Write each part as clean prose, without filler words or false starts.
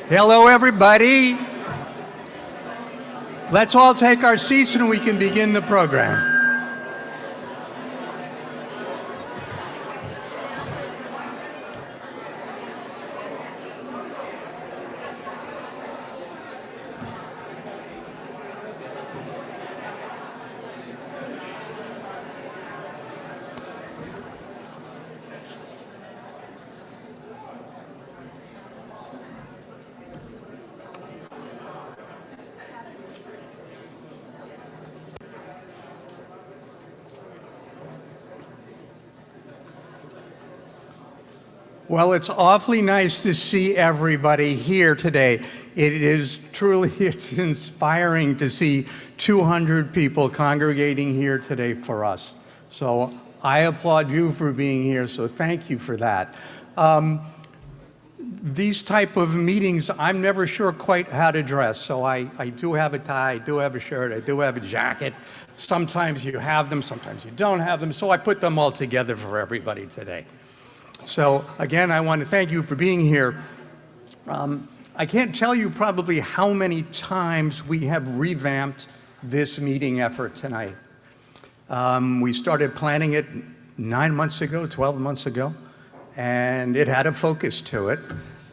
Hello, everybody. Let's all take our seats and we can begin the program. Well, it's awfully nice to see everybody here today. It is truly, it's inspiring to see 200 people congregating here today for us. So I applaud you for being here, so thank you for that. These type of meetings, I'm never sure quite how to dress. So I do have a tie, I do have a shirt, I do have a jacket. Sometimes you have them, sometimes you don't have them. So I put them all together for everybody today. So again, I want to thank you for being here. I can't tell you probably how many times we have revamped this meeting effort tonight. We started planning it 9 months ago, 12 months ago, and it had a focus to it.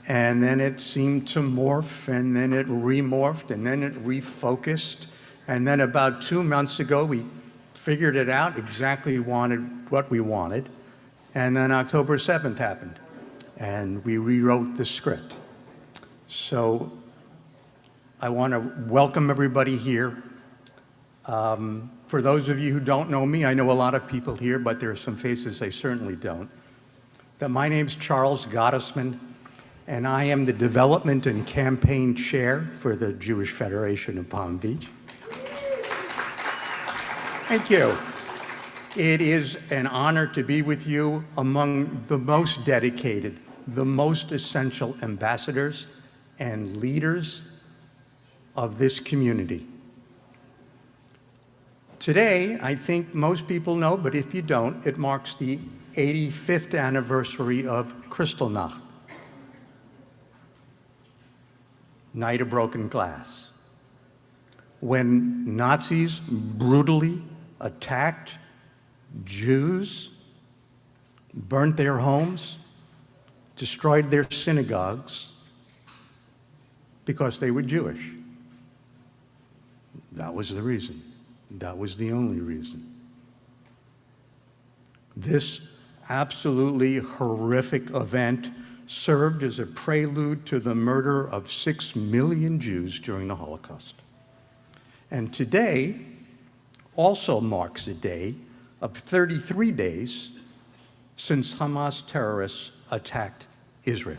And then it seemed to morph, and then it remorphed, and then it refocused. And then about 2 months ago, we figured it out, exactly what we wanted. And then October 7th happened, and we rewrote the script. So I want to welcome everybody here. For those of you who don't know me, I know a lot of people here, but there are some faces I certainly don't. My name's Charles Gottesman, and I am the Development and Campaign Chair for the Jewish Federation of Palm Beach. Thank you. It is an honor to be with you among the most dedicated, the most essential ambassadors and leaders of this community. Today, I think most people know, but if you don't, it marks the 85th anniversary of Kristallnacht, Night of Broken Glass, when Nazis brutally attacked Jews, burnt their homes, destroyed their synagogues because they were Jewish. That was the reason. That was the only reason. This absolutely horrific event served as a prelude to the murder of 6 million Jews during the Holocaust. And today also marks a day of 33 days since Hamas terrorists attacked Israel.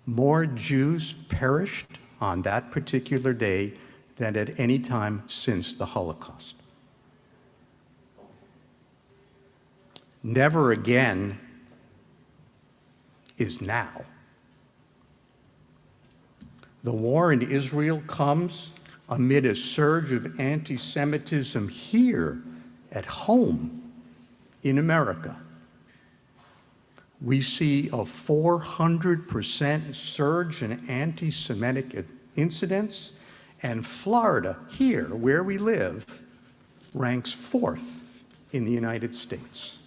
More Jews perished on that particular day than at any time since the Holocaust. Never again is now. The war in Israel comes amid a surge of anti-Semitism here at home in America. We see a 400% surge in anti-Semitic incidents, and Florida, here where we live, ranks 4th in the United States.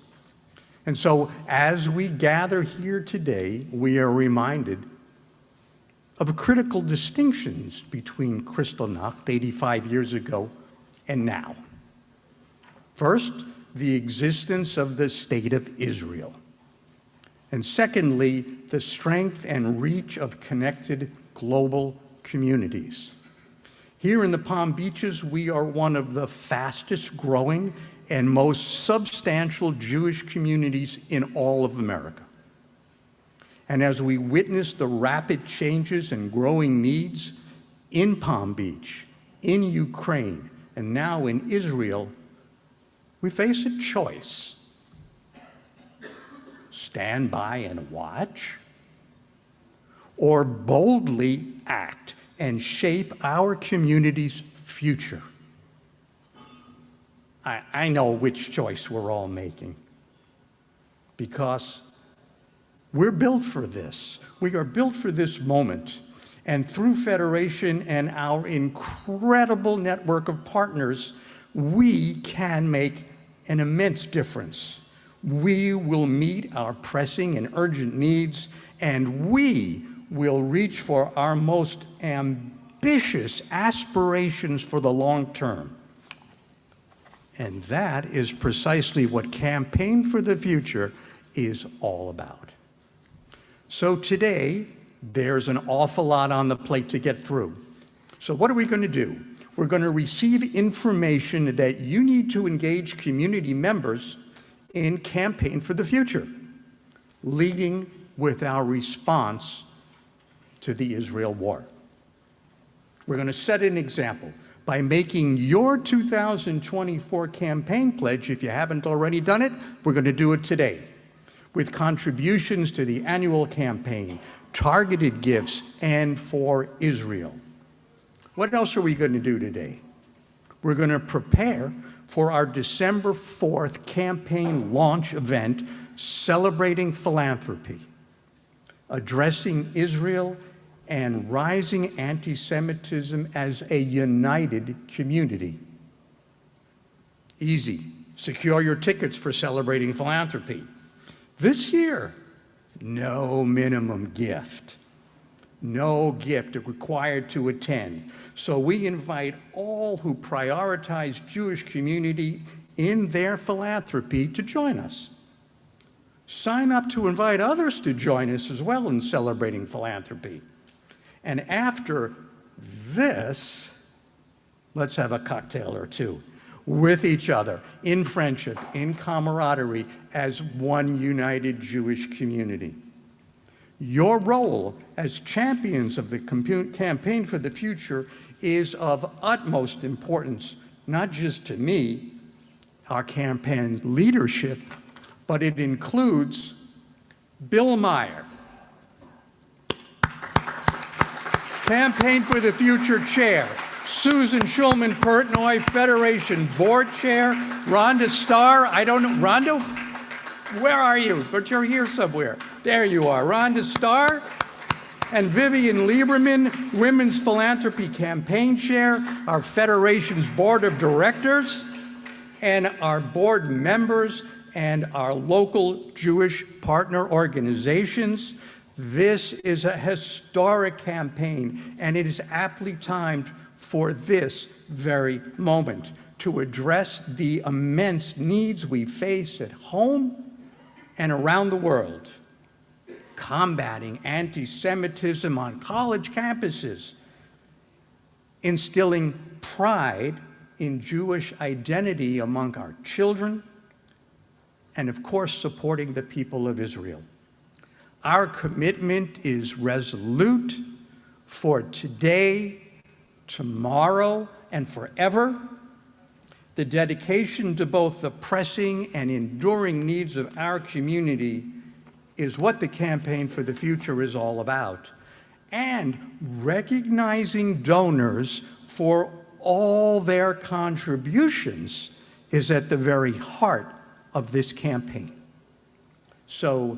And so as we gather here today, we are reminded of critical distinctions between Kristallnacht 85 years ago and now. First, the existence of the State of Israel. And secondly, the strength and reach of connected global communities. Here in the Palm Beaches, we are one of the fastest growing and most substantial Jewish communities in all of America. And as we witness the rapid changes and growing needs in Palm Beach, in Ukraine, and now in Israel, we face a choice. Stand by and watch, or boldly act and shape our community's future. I know which choice we're all making, because We're built for this. We are built for this moment. And through Federation and our incredible network of partners, we can make an immense difference. We will meet our pressing and urgent needs, and we will reach for our most ambitious aspirations for the long term. And that is precisely what Campaign for the Future is all about. So today, there's an awful lot on the plate to get through. So what are we going to do? We're going to receive information that you need to engage community members in Campaign for the Future, leading with our response to the Israel war. We're going to set an example by making your 2024 campaign pledge. If you haven't already done it, we're going to do it today, with contributions to the annual campaign, targeted gifts, and for Israel. What else are we going to do today? We're going to prepare for our December 4th campaign launch event, celebrating philanthropy, addressing Israel and rising anti-Semitism as a united community. Easy. Secure your tickets for Celebrating Philanthropy. This year, no minimum gift. No gift required to attend. So we invite all who prioritize Jewish community in their philanthropy to join us. Sign up to invite others to join us as well in Celebrating Philanthropy. And after this, let's have a cocktail or two with each other, in friendship, in camaraderie, as one united Jewish community. Your role as champions of the Campaign for the Future is of utmost importance, not just to me, our campaign leadership, but it includes Bill Meyer, Campaign for the Future Chair, Susan Schulman Portnoy, Federation Board Chair, Rhonda Starr, I don't know, Rhonda, where are you? But you're here somewhere. There you are, Rhonda Starr, and Vivian Lieberman, Women's Philanthropy Campaign Chair, our Federation's Board of Directors, and our board members and our local Jewish partner organizations. This is a historic campaign, and it is aptly timed for this very moment to address the immense needs we face at home and around the world. Combating anti-Semitism on college campuses, instilling pride in Jewish identity among our children, and of course, supporting the people of Israel. Our commitment is resolute for today, tomorrow, and forever. The dedication to both the pressing and enduring needs of our community is what the Campaign for the Future is all about. And recognizing donors for all their contributions is at the very heart of this campaign. So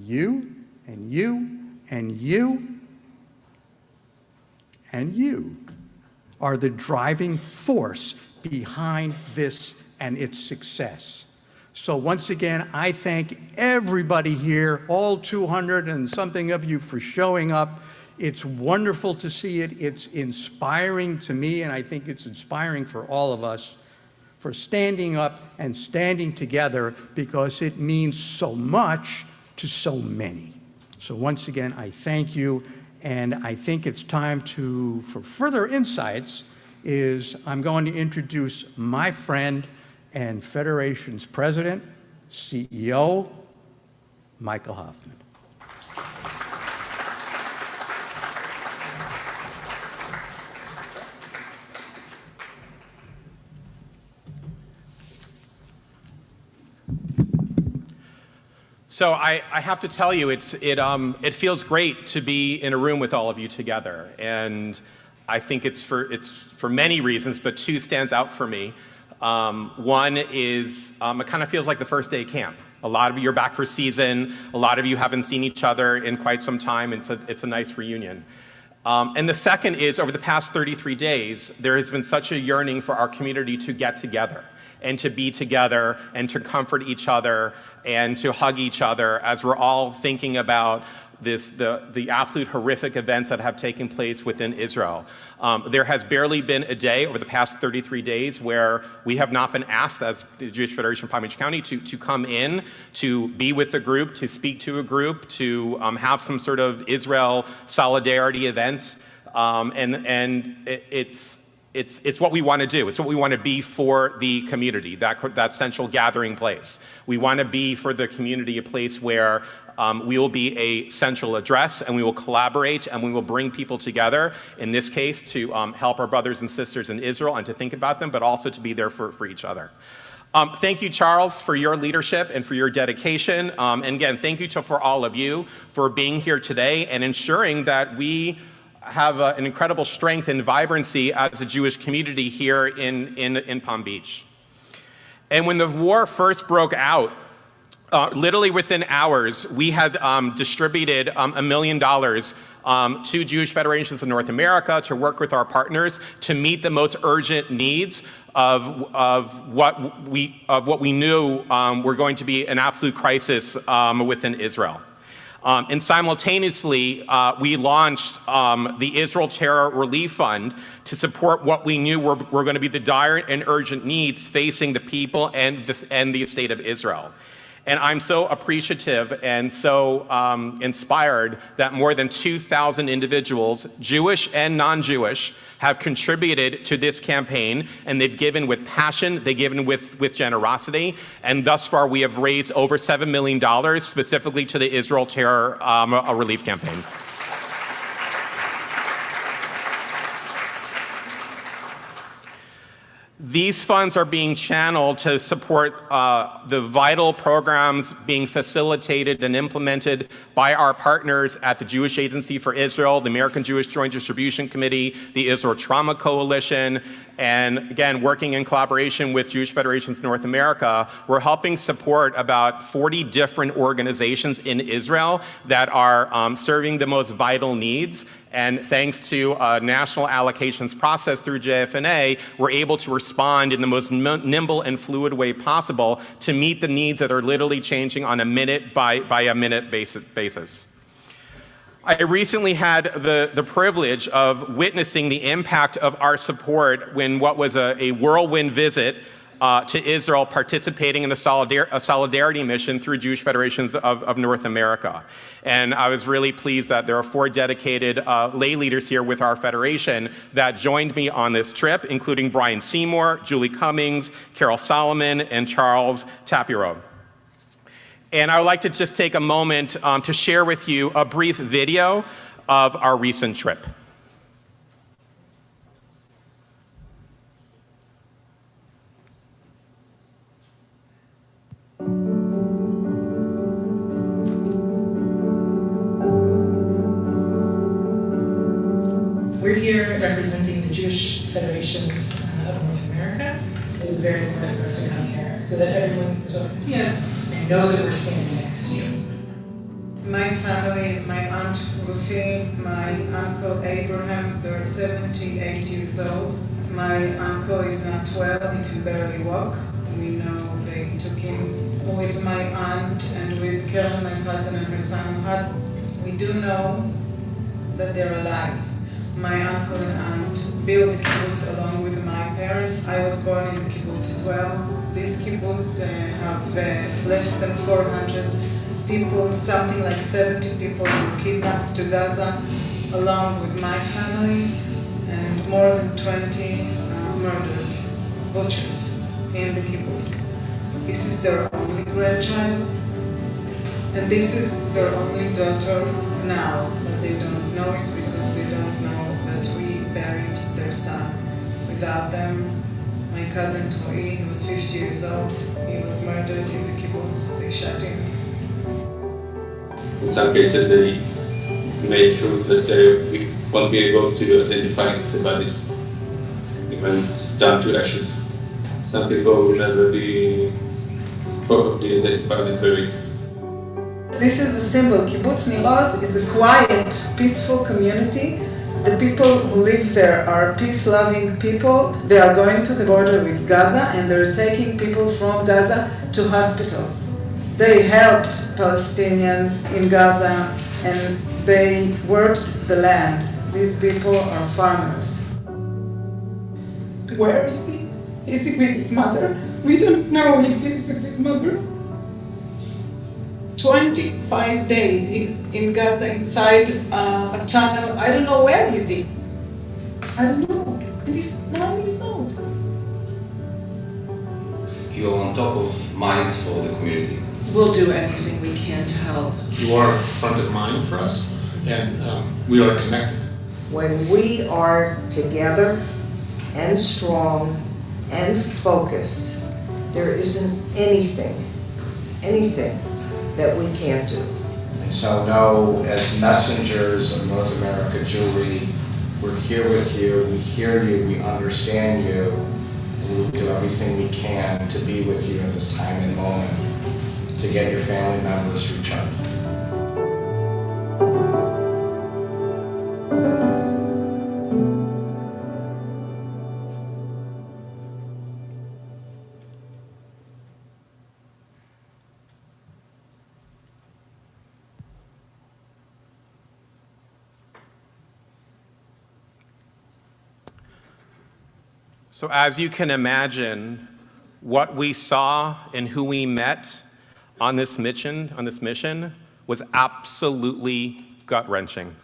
you and you and you and you are the driving force behind this and its success. So once again, I thank everybody here, all 200 and something of you, for showing up. It's wonderful to see it. It's inspiring to me, and I think it's inspiring for all of us, for standing up and standing together, because it means so much to so many. So once again, I thank you, and I think it's time for further insights, I'm going to introduce my friend and Federation's president, CEO, Michael Hoffman. So I have to tell you, it feels great to be in a room with all of you together, and I think it's for many reasons, but two stands out for me. One is it kind of feels like the first day of camp. A lot of you are back for season. A lot of you haven't seen each other in quite some time. It's a nice reunion. And the second is, over the past 33 days, there has been such a yearning for our community to get together and to be together and to comfort each other and to hug each other as we're all thinking about the absolute horrific events that have taken place within Israel. There has barely been a day over the past 33 days where we have not been asked as the Jewish Federation of Palm Beach County to come in, to be with a group, to speak to a group, to have some sort of Israel solidarity event. It's what we want to do. It's what we want to be for the community, that central gathering place. We want to be for the community a place where we will be a central address, and we will collaborate, and we will bring people together, in this case, to help our brothers and sisters in Israel and to think about them, but also to be there for each other. Thank you, Charles, for your leadership and for your dedication. And again, thank you for all of you for being here today and ensuring that we have an incredible strength and vibrancy as a Jewish community here in Palm Beach. And when the war first broke out, literally within hours, we had distributed $1 million to Jewish Federations of North America to work with our partners to meet the most urgent needs of what we knew were going to be an absolute crisis within Israel. And simultaneously, we launched the Israel Terror Relief Fund to support what we knew were going to be the dire and urgent needs facing the people and the state of Israel. And I'm so appreciative and so inspired that more than 2,000 individuals, Jewish and non-Jewish, have contributed to this campaign, and they've given with passion, they've given with generosity, and thus far we have raised over $7 million specifically to the Israel Terror Relief Campaign. These funds are being channeled to support the vital programs being facilitated and implemented by our partners at the Jewish Agency for Israel, the American Jewish Joint Distribution Committee, the Israel Trauma Coalition, and again, working in collaboration with Jewish Federations North America, we're helping support about 40 different organizations in Israel that are serving the most vital needs. And thanks to a national allocations process through JFNA, we're able to respond in the most nimble and fluid way possible to meet the needs that are literally changing on a minute by a minute basis. I recently had the privilege of witnessing the impact of our support when what was a whirlwind visit to Israel, participating in a solidarity mission through Jewish Federations of North America. And I was really pleased that there are 4 dedicated lay leaders here with our federation that joined me on this trip, including Brian Seymour, Julie Cummings, Carol Solomon, and Charles Tapiro. And I would like to just take a moment to share with you a brief video of our recent trip. We're here representing the Jewish Federations of North America. It is very important for us to come here so that everyone can see us and know that we're standing next to you. My family is my Aunt Ruthie, my Uncle Abraham, they're 78 years old. My uncle is not well, he can barely walk. We know they took him with my aunt and with Karen, my cousin, and her son Ohad. We do know that they're alive. My uncle and aunt built the kibbutz along with my parents. I was born in the kibbutz as well. These kibbutz have less than 400 people, something like 70 people were kidnapped to Gaza, along with my family, and more than 20 murdered, butchered in the kibbutz. This is their only grandchild, and this is their only daughter now, but they don't know it because they don't know that we buried their son. Without them, my cousin Toi, he was 50 years old, he was murdered in the kibbutz, they shot him. In some cases, they made sure that we won't be able to identify the bodies, even down to ashes. Some people will never be probably identified it very. This is the symbol. Kibbutz Nir Oz is a quiet, peaceful community. The people who live there are peace-loving people. They are going to the border with Gaza and they're taking people from Gaza to hospitals. They helped Palestinians in Gaza and they worked the land. These people are farmers. Where is he? Is he with his mother? We don't know if he's with his mother. 25 days he's in Gaza inside a tunnel. I don't know where is he. I don't know. And he's 9 years old. You're on top of minds for the community. We'll do anything we can to help. You are front of mind for us, and we are connected. When we are together and strong and focused, there isn't anything that we can't do. And so know, as messengers of North America Jewry, we're here with you, we hear you, we understand you, and we will do everything we can to be with you at this time and moment to get your family members returned. So as you can imagine, what we saw and who we met on this mission was absolutely gut-wrenching.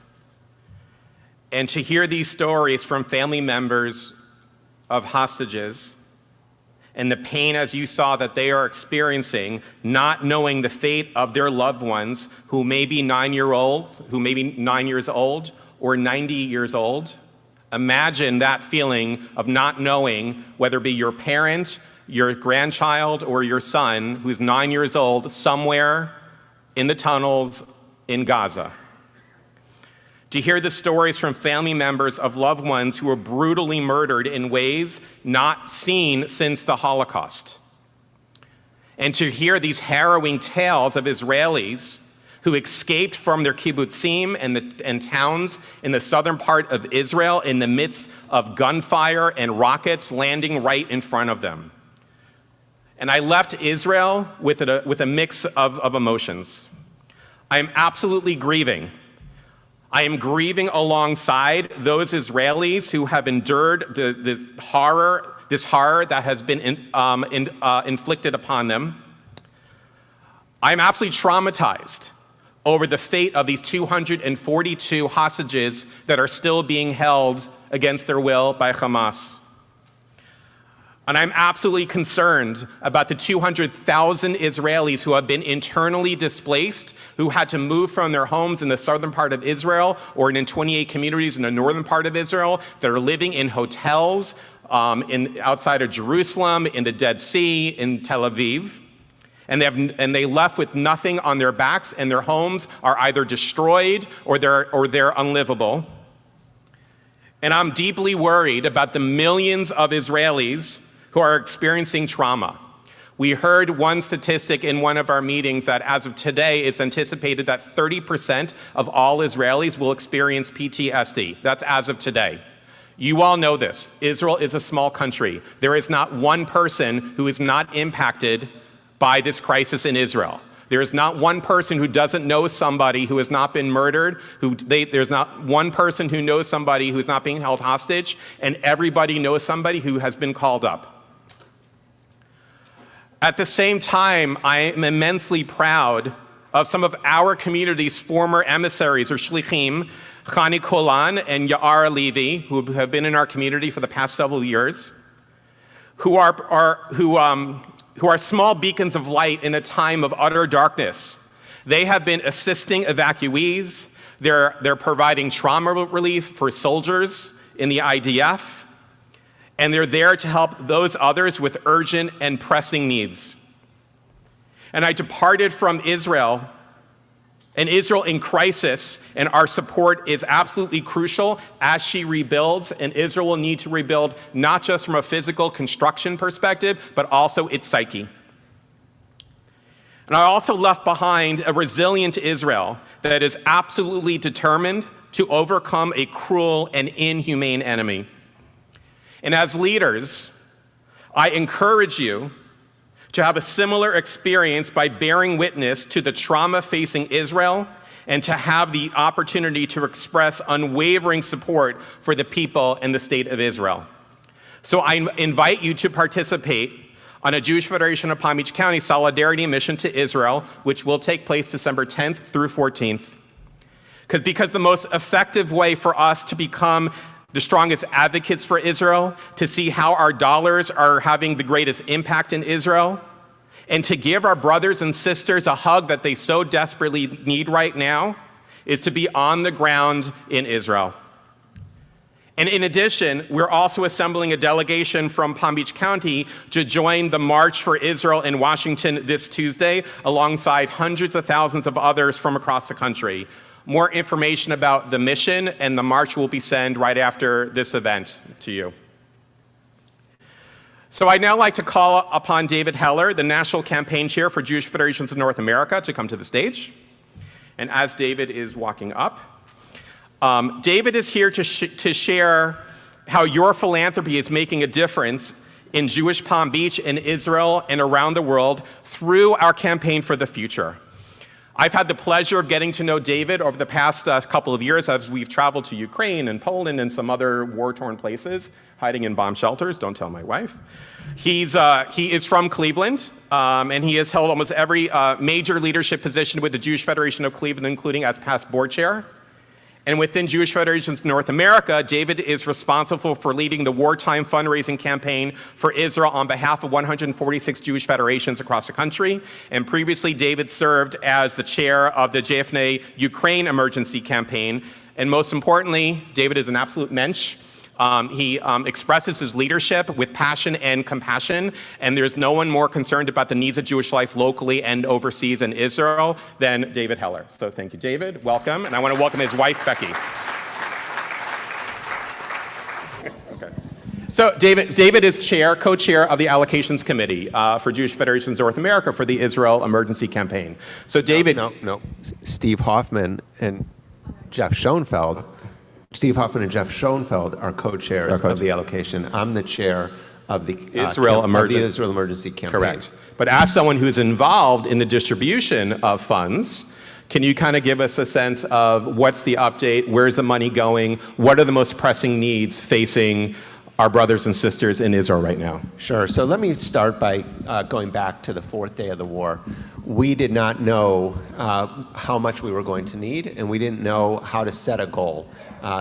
And to hear these stories from family members of hostages and the pain, as you saw, that they are experiencing, not knowing the fate of their loved ones who may be 9 years old or 90 years old. Imagine that feeling of not knowing whether it be your parent, your grandchild, or your son who's 9 years old somewhere in the tunnels in Gaza. To hear the stories from family members of loved ones who were brutally murdered in ways not seen since the Holocaust. And to hear these harrowing tales of Israelis who escaped from their kibbutzim and towns in the southern part of Israel in the midst of gunfire and rockets landing right in front of them. And I left Israel with a mix of emotions. I am absolutely grieving. I am grieving alongside those Israelis who have endured this horror that has been inflicted upon them. I'm absolutely traumatized over the fate of these 242 hostages that are still being held against their will by Hamas. And I'm absolutely concerned about the 200,000 Israelis who have been internally displaced, who had to move from their homes in the southern part of Israel or in 28 communities in the northern part of Israel that are living in hotels outside of Jerusalem, in the Dead Sea, in Tel Aviv. And they left with nothing on their backs, and their homes are either destroyed or they're unlivable. And I'm deeply worried about the millions of Israelis who are experiencing trauma. We heard one statistic in one of our meetings that as of today, it's anticipated that 30% of all Israelis will experience PTSD. That's as of today. You all know this. Israel is a small country. There is not one person who is not impacted by this crisis in Israel. There is not one person who doesn't know somebody who has not been murdered, there's not one person who knows somebody who's not being held hostage, and everybody knows somebody who has been called up. At the same time, I am immensely proud of some of our community's former emissaries or shlichim, Chani Kolan and Yaar Levi, who have been in our community for the past several years, who are small beacons of light in a time of utter darkness. They have been assisting evacuees. They're providing trauma relief for soldiers in the IDF. And they're there to help those others with urgent and pressing needs. And I departed from Israel, and Israel in crisis, and our support is absolutely crucial as she rebuilds, and Israel will need to rebuild not just from a physical construction perspective, but also its psyche. And I also left behind a resilient Israel that is absolutely determined to overcome a cruel and inhumane enemy. And as leaders, I encourage you to have a similar experience by bearing witness to the trauma facing Israel and to have the opportunity to express unwavering support for the people and the state of Israel. So I invite you to participate on a Jewish Federation of Palm Beach County Solidarity Mission to Israel, which will take place December 10th through 14th. Because the most effective way for us to become the strongest advocates for Israel, to see how our dollars are having the greatest impact in Israel, and to give our brothers and sisters a hug that they so desperately need right now, is to be on the ground in Israel. And in addition, we're also assembling a delegation from Palm Beach County to join the March for Israel in Washington this Tuesday, alongside hundreds of thousands of others from across the country. More information about the mission and the march will be sent right after this event to you. So I'd now like to call upon David Heller, the National Campaign Chair for Jewish Federations of North America, to come to the stage. And as David is walking up, David is here to share how your philanthropy is making a difference in Jewish Palm Beach, in Israel, and around the world through our campaign for the future. I've had the pleasure of getting to know David over the past couple of years as we've traveled to Ukraine and Poland and some other war-torn places, hiding in bomb shelters. Don't tell my wife. He is from Cleveland, and he has held almost every major leadership position with the Jewish Federation of Cleveland, including as past board chair. And within Jewish Federations North America, David is responsible for leading the wartime fundraising campaign for Israel on behalf of 146 Jewish federations across the country. And previously, David served as the chair of the JFNA Ukraine Emergency Campaign. And most importantly, David is an absolute mensch. He expresses his leadership with passion and compassion, and there's no one more concerned about the needs of Jewish life locally and overseas in Israel than David Heller. So thank you, David. Welcome. And I want to welcome his wife, Becky. Okay. So David is co-chair of the Allocations Committee for Jewish Federations North America for the Israel Emergency Campaign. So David... No. Steve Hoffman and Jeff Schoenfeld. Steve Hoffman and Jeff Schoenfeld are co-chairs of the allocation. I'm the chair of the Israel Emergency Campaign. Correct. But as someone who's involved in the distribution of funds, can you kind of give us a sense of what's the update, where's the money going, what are the most pressing needs facing our brothers and sisters in Israel right now? Sure. So let me start by going back to the fourth day of the war. We did not know how much we were going to need, and we didn't know how to set a goal.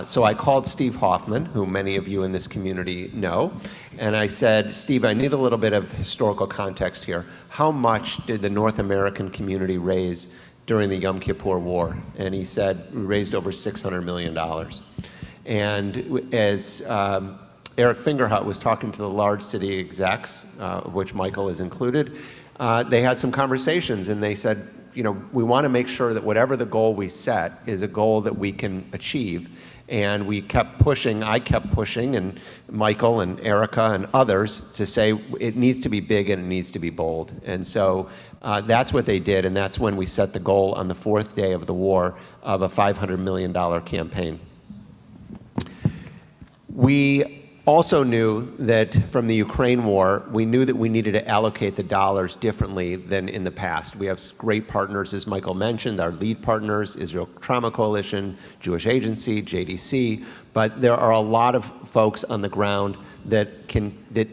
So I called Steve Hoffman, who many of you in this community know, and I said, Steve, I need a little bit of historical context here. How much did the North American community raise during the Yom Kippur War? And he said, we raised over $600 million. And as Eric Fingerhut was talking to the large city execs, of which Michael is included, they had some conversations, and they said, you know, we want to make sure that whatever the goal we set is a goal that we can achieve. And we kept pushing, I kept pushing, and Michael and Erica and others to say it needs to be big and it needs to be bold. And so that's what they did, and that's when we set the goal on the fourth day of the war of a $500 million campaign. We also knew that from the Ukraine war, we knew that we needed to allocate the dollars differently than in the past. We have great partners, as Michael mentioned, our lead partners, Israel Trauma Coalition, Jewish Agency, JDC, but there are a lot of folks on the ground that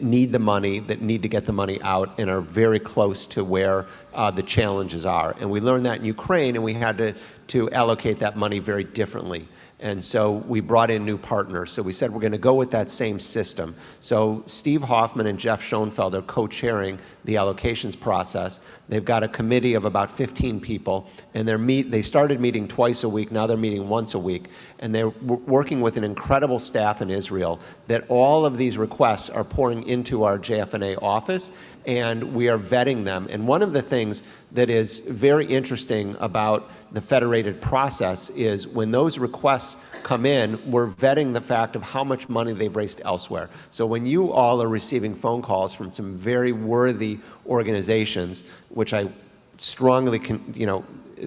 need the money, that need to get the money out, and are very close to where the challenges are. And we learned that in Ukraine, and we had to allocate that money very differently. And so we brought in new partners. So we said we're going to go with that same system. So Steve Hoffman and Jeff Schoenfeld are co-chairing the allocations process. They've got a committee of about 15 people, and they started meeting twice a week. Now they're meeting once a week. And they're working with an incredible staff in Israel that all of these requests are pouring into our JFNA office, and we are vetting them. And one of the things that is very interesting about the federated process is when those requests come in, we're vetting the fact of how much money they've raised elsewhere. So when you all are receiving phone calls from some very worthy organizations, which I strongly,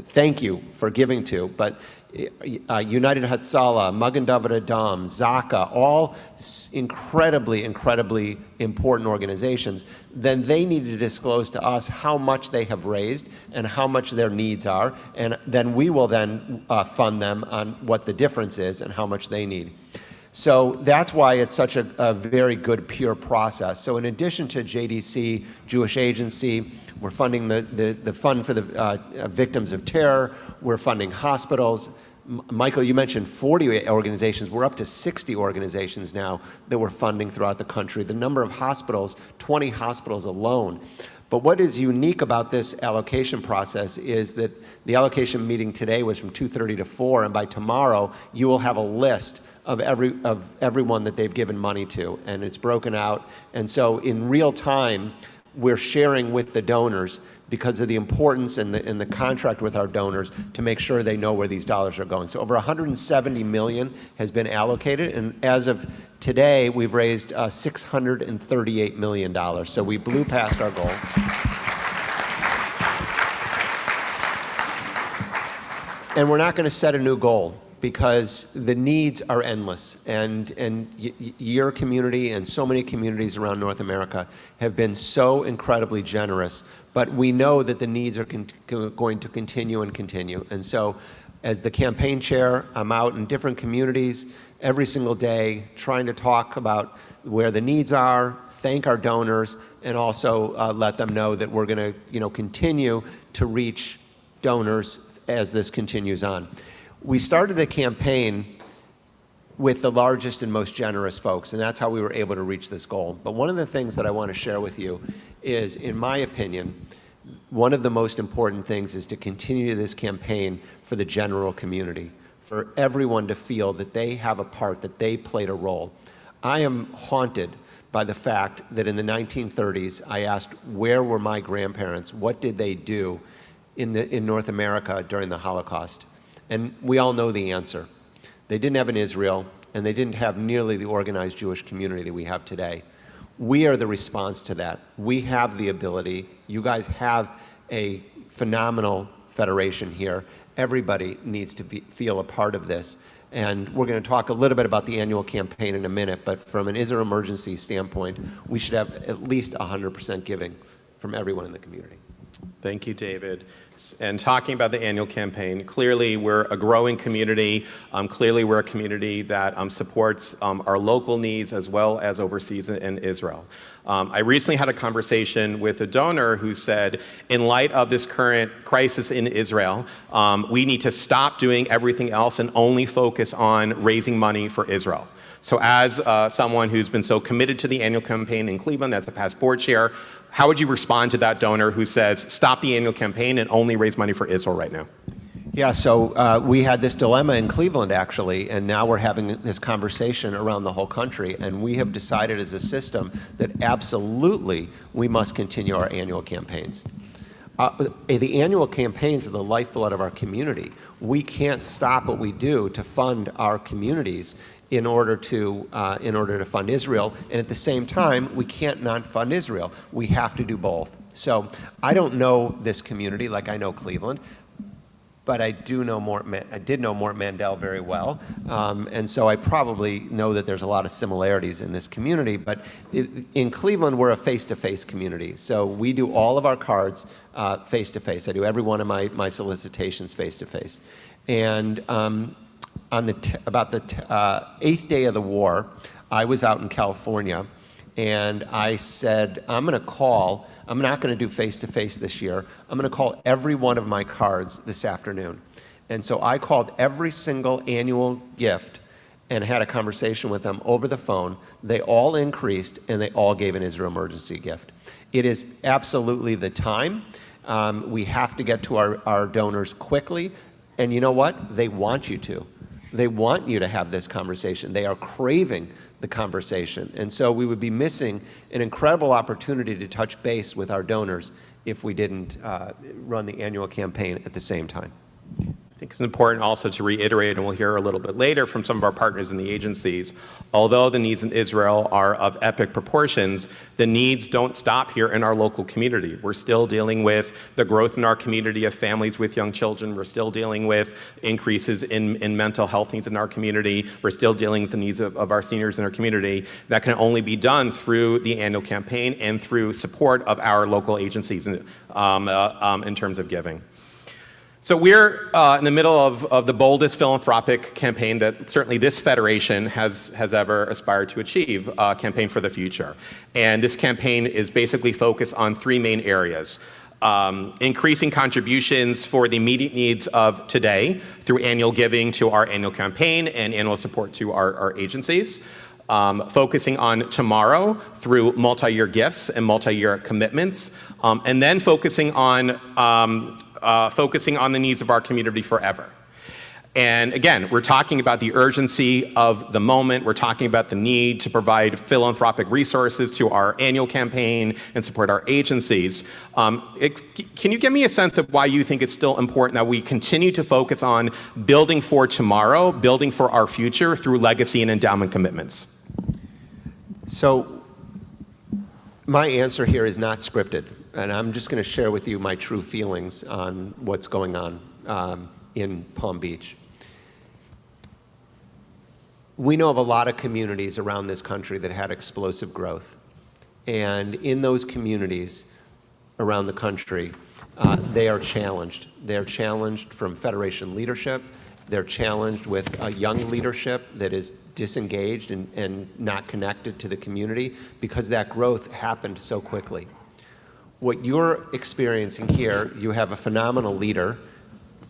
thank you for giving to, but United Hatzalah, Magen David Adom, Zaka, all incredibly, incredibly important organizations, then they need to disclose to us how much they have raised and how much their needs are, and then we will then fund them on what the difference is and how much they need. So that's why it's such a very good, pure process. So in addition to JDC, Jewish Agency, we're funding the fund for the victims of terror. We're funding hospitals. Michael, you mentioned 40 organizations. We're up to 60 organizations now that we're funding throughout the country. The number of hospitals, 20 hospitals alone. But what is unique about this allocation process is that the allocation meeting today was from 2:30 to 4, and by tomorrow you will have a list of everyone that they've given money to, and it's broken out. And so in real time, we're sharing with the donors because of the importance and the contract with our donors to make sure they know where these dollars are going. So over 170 million has been allocated, and as of today, we've raised $638 million. So we blew past our goal. And we're not going to set a new goal, because the needs are endless, and your community and so many communities around North America have been so incredibly generous, but we know that the needs are going to continue and continue. And so as the campaign chair, I'm out in different communities every single day trying to talk about where the needs are, thank our donors, and also let them know that we're going to continue to reach donors as this continues on. We started the campaign with the largest and most generous folks, and that's how we were able to reach this goal. But one of the things that I want to share with you is, in my opinion, one of the most important things is to continue this campaign for the general community, for everyone to feel that they have a part, that they played a role. I am haunted by the fact that in the 1930s, I asked, where were my grandparents? What did they do in North America during the Holocaust? And we all know the answer. They didn't have an Israel, and they didn't have nearly the organized Jewish community that we have today. We are the response to that. We have the ability. You guys have a phenomenal federation here. Everybody needs to feel a part of this. And we're going to talk a little bit about the annual campaign in a minute, but from an Israel emergency standpoint, we should have at least 100% giving from everyone in the community. Thank you, David. And talking about the annual campaign, clearly we're a growing community. Clearly we're a community that supports our local needs as well as overseas in Israel. I recently had a conversation with a donor who said, in light of this current crisis in Israel, we need to stop doing everything else and only focus on raising money for Israel. So as someone who's been so committed to the annual campaign in Cleveland as a past board chair, how would you respond to that donor who says, stop the annual campaign and only raise money for Israel right now? Yeah, so we had this dilemma in Cleveland, actually, and now we're having this conversation around the whole country, and we have decided as a system that absolutely we must continue our annual campaigns. The annual campaigns are the lifeblood of our community. We can't stop what we do to fund our communities in order to fund Israel, and at the same time, we can't not fund Israel. We have to do both. So I don't know this community like I know Cleveland, but I did know Mort Mandel very well, and so I probably know that there's a lot of similarities in this community. But in Cleveland, we're a face-to-face community, so we do all of our cards face-to-face. I do every one of my solicitations face-to-face, and on about the 8th day of the war, I was out in California, and I said, I'm not going to do face-to-face this year. I'm going to call every one of my cards this afternoon. And so I called every single annual gift and had a conversation with them over the phone. They all increased, and they all gave an Israel emergency gift. It is absolutely the time. We have to get to our donors quickly, and you know what? They want you to. They want you to have this conversation. They are craving the conversation. And so we would be missing an incredible opportunity to touch base with our donors if we didn't run the annual campaign at the same time. I think it's important also to reiterate, and we'll hear a little bit later from some of our partners in the agencies, although the needs in Israel are of epic proportions, the needs don't stop here in our local community. We're still dealing with the growth in our community of families with young children. We're still dealing with increases in mental health needs in our community. We're still dealing with the needs of our seniors in our community. That can only be done through the annual campaign and through support of our local agencies in terms of giving. So we're in the middle of the boldest philanthropic campaign that certainly this federation has ever aspired to achieve, Campaign for the Future. And this campaign is basically focused on three main areas. Increasing contributions for the immediate needs of today through annual giving to our annual campaign and annual support to our agencies. Focusing on tomorrow through multi-year gifts and multi-year commitments, and then focusing on the needs of our community forever. And again, we're talking about the urgency of the moment. We're talking about the need to provide philanthropic resources to our annual campaign and support our agencies. Can you give me a sense of why you think it's still important that we continue to focus on building for tomorrow, building for our future through legacy and endowment commitments? So my answer here is not scripted, and I'm just going to share with you my true feelings on what's going on in Palm Beach. We know of a lot of communities around this country that had explosive growth. And in those communities around the country, they are challenged. They're challenged from Federation leadership. They're challenged with a young leadership that is disengaged and not connected to the community because that growth happened so quickly. What you're experiencing here, you have a phenomenal leader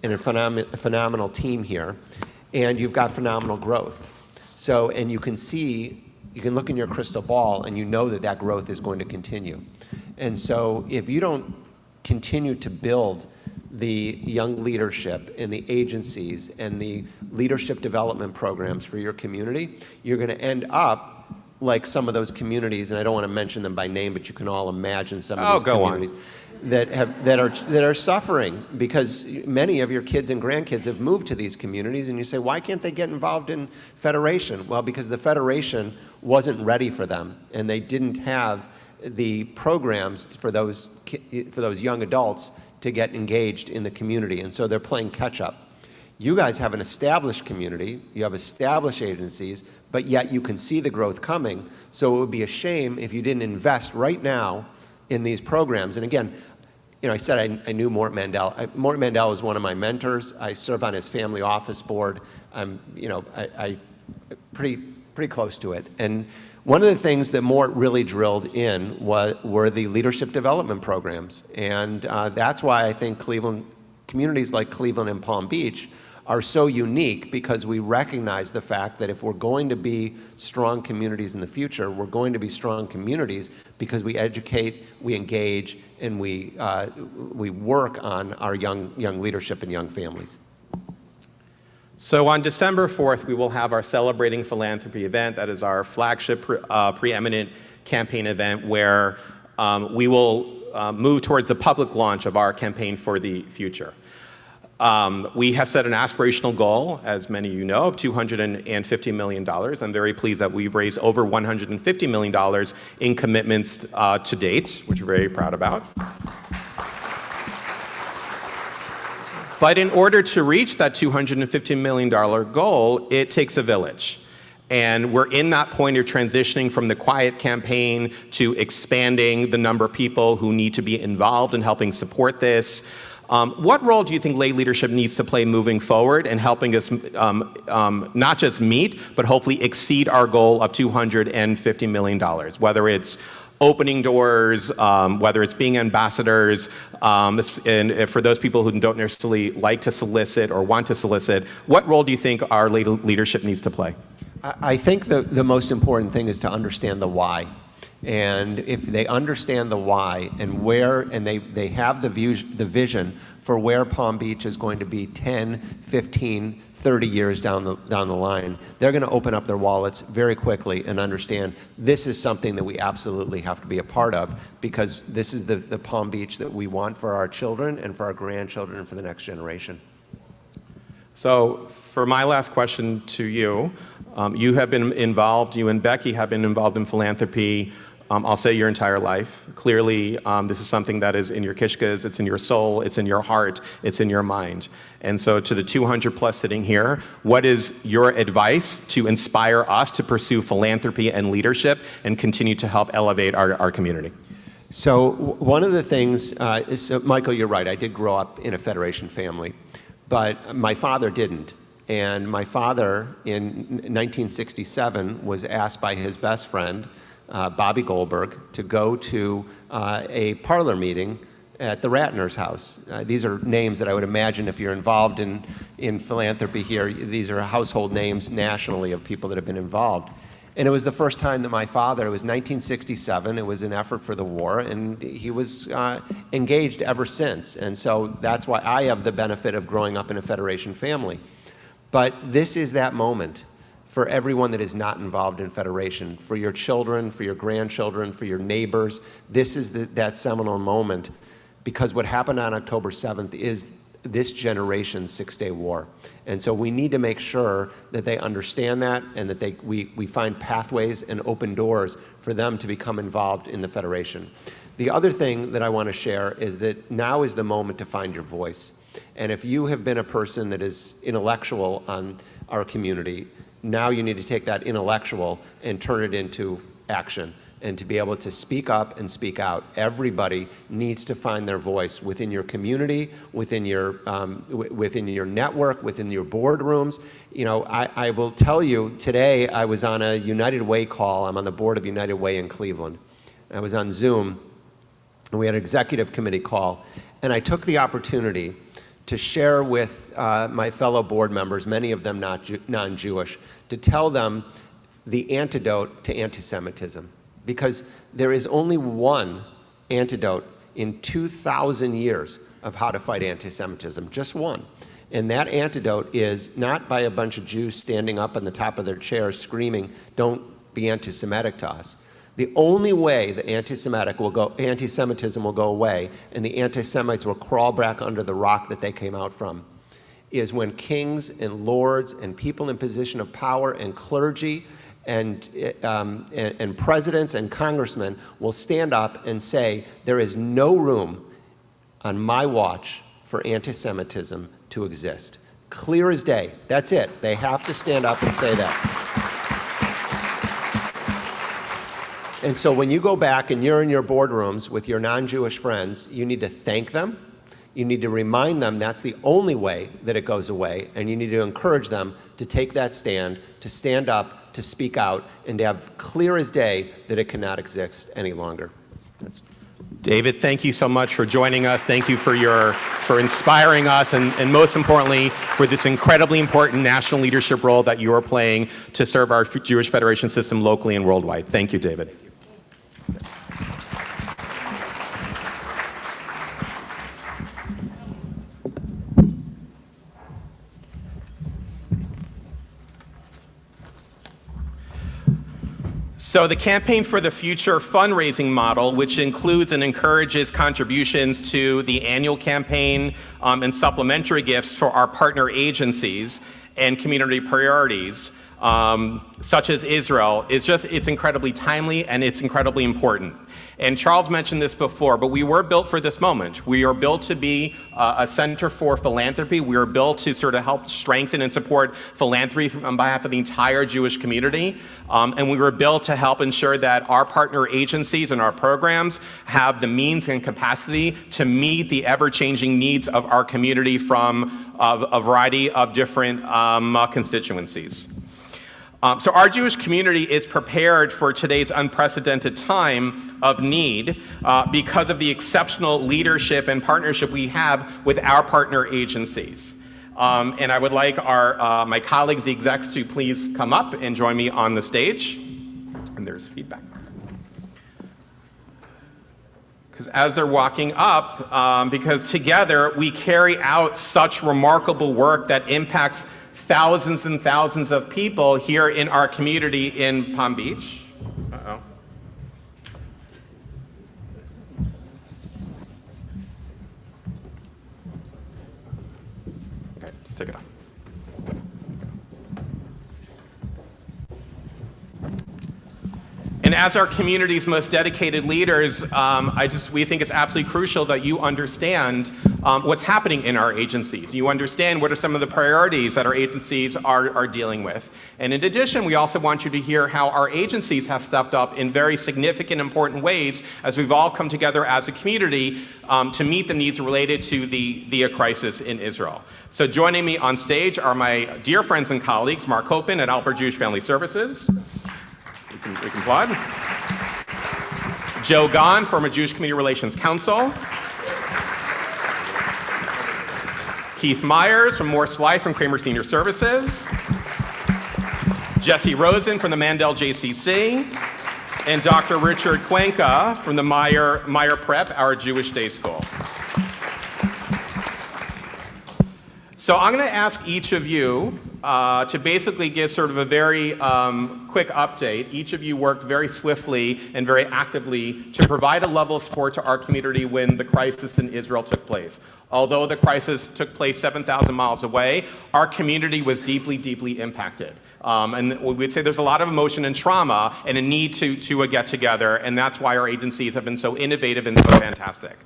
and a phenomenal team here, and you've got phenomenal growth. So, and you can look in your crystal ball and you know that that growth is going to continue. And so if you don't continue to build the young leadership and the agencies and the leadership development programs for your community, you're going to end up like some of those communities, and I don't want to mention them by name, but you can all imagine some of these communities that are suffering because many of your kids and grandkids have moved to these communities, and you say, why can't they get involved in Federation? Well, because the Federation wasn't ready for them, and they didn't have the programs for those young adults to get engaged in the community, and so they're playing catch up. You guys have an established community, you have established agencies, but yet you can see the growth coming, so it would be a shame if you didn't invest right now in these programs. And again, I said I knew Mort Mandel. Mort Mandel was one of my mentors. I serve on his family office board. I'm pretty close to it. And one of the things that Mort really drilled in were the leadership development programs. And that's why I think communities like Cleveland and Palm Beach are so unique, because we recognize the fact that if we're going to be strong communities in the future, we're going to be strong communities because we educate, we engage, and we work on our young leadership and young families. So on December 4th, we will have our Celebrating Philanthropy event. That is our flagship preeminent campaign event where we will move towards the public launch of our Campaign for the Future. We have set an aspirational goal, as many of you know, of $250 million. I'm very pleased that we've raised over $150 million in commitments to date, which we're very proud about. But in order to reach that $250 million goal, it takes a village. And we're in that point of transitioning from the quiet campaign to expanding the number of people who need to be involved in helping support this. What role do you think lay leadership needs to play moving forward and helping us not just meet, but hopefully exceed our goal of $250 million, whether it's opening doors, whether it's being ambassadors, and for those people who don't necessarily like to solicit or want to solicit, what role do you think our leadership needs to play? I think the most important thing is to understand the why. And if they understand the why and they have the vision for where Palm Beach is going to be 10, 15, 30 years down the line, they're going to open up their wallets very quickly and understand this is something that we absolutely have to be a part of, because this is the Palm Beach that we want for our children and for our grandchildren and for the next generation. So for my last question to you, you have been involved, you and Becky have been involved in philanthropy, I'll say your entire life. Clearly, this is something that is in your kishkas, it's in your soul, it's in your heart, it's in your mind. And so to the 200 plus sitting here, what is your advice to inspire us to pursue philanthropy and leadership and continue to help elevate our community? So one of the things, so Michael, you're right, I did grow up in a Federation family, but my father didn't. And my father, in 1967, was asked by his best friend, Bobby Goldberg, to go to a parlor meeting at the Ratner's house. These are names that I would imagine if you're involved in philanthropy here, these are household names nationally of people that have been involved. And it was the first time that my father, it was 1967, it was an effort for the war, and he was engaged ever since. And so that's why I have the benefit of growing up in a Federation family. But this is that moment for everyone that is not involved in Federation, for your children, for your grandchildren, for your neighbors. This is that seminal moment, because what happened on October 7th is this generation's six-day war. And so we need to make sure that they understand that and that we find pathways and open doors for them to become involved in the Federation. The other thing that I want to share is that now is the moment to find your voice. And if you have been a person that is intellectual on our community, now you need to take that intellectual and turn it into action, and to be able to speak up and speak out. Everybody needs to find their voice within your community, within your network, within your boardrooms. You know, I will tell you, today I was on a United Way call. I'm on the board of United Way in Cleveland. I was on Zoom, and we had an executive committee call, and I took the opportunity to share with my fellow board members, many of them non-Jewish, to tell them the antidote to anti-Semitism. Because there is only one antidote in 2,000 years of how to fight anti-Semitism, just one. And that antidote is not by a bunch of Jews standing up on the top of their chairs screaming, "Don't be anti-Semitic to us." The only way that anti-Semitism will go away and the anti-Semites will crawl back under the rock that they came out from is when kings and lords and people in position of power and clergy and presidents and congressmen will stand up and say, there is no room on my watch for anti-Semitism to exist. Clear as day. That's it. They have to stand up and say that. And so when you go back and you're in your boardrooms with your non-Jewish friends, you need to thank them. You need to remind them that's the only way that it goes away. And you need to encourage them to take that stand, to stand up, to speak out, and to have clear as day that it cannot exist any longer. David, thank you so much for joining us. Thank you for inspiring us, and most importantly, for this incredibly important national leadership role that you are playing to serve our Jewish Federation system locally and worldwide. Thank you, David. So the Campaign for the Future fundraising model, which includes and encourages contributions to the annual campaign and supplementary gifts for our partner agencies and community priorities, such as Israel, it's incredibly timely and it's incredibly important. And Charles mentioned this before, but we were built for this moment. We are built to be a center for philanthropy. We are built to sort of help strengthen and support philanthropy on behalf of the entire Jewish community. And we were built to help ensure that our partner agencies and our programs have the means and capacity to meet the ever-changing needs of our community from a variety of different constituencies. So our Jewish community is prepared for today's unprecedented time of need because of the exceptional leadership and partnership we have with our partner agencies. And I would like my colleagues, the execs, to please come up and join me on the stage. And there's feedback. Because as they're walking up, because together we carry out such remarkable work that impacts thousands and thousands of people here in our community in Palm Beach. Uh-oh. Okay, just take it off. as our community's most dedicated leaders, we think it's absolutely crucial that you understand what's happening in our agencies. You understand what are some of the priorities that our agencies are dealing with. And in addition, we also want you to hear how our agencies have stepped up in very significant, important ways as we've all come together as a community to meet the needs related to the crisis in Israel. So joining me on stage are my dear friends and colleagues, Mark Koppen at Alpert Jewish Family Services. We can applaud. Joe Gahn, former Jewish Community Relations Counsel. Keith Myers from Morse Life and Kramer Senior Services. Jesse Rosen from the Mandel JCC. And Dr. Richard Cuenca from the Meyer Prep, our Jewish day school. So I'm going to ask each of you to basically give sort of a very quick update. Each of you worked very swiftly and very actively to provide a level of support to our community when the crisis in Israel took place. Although the crisis took place 7,000 miles away, our community was deeply, deeply impacted. And we'd say there's a lot of emotion and trauma and a need to get together, and that's why our agencies have been so innovative and so fantastic.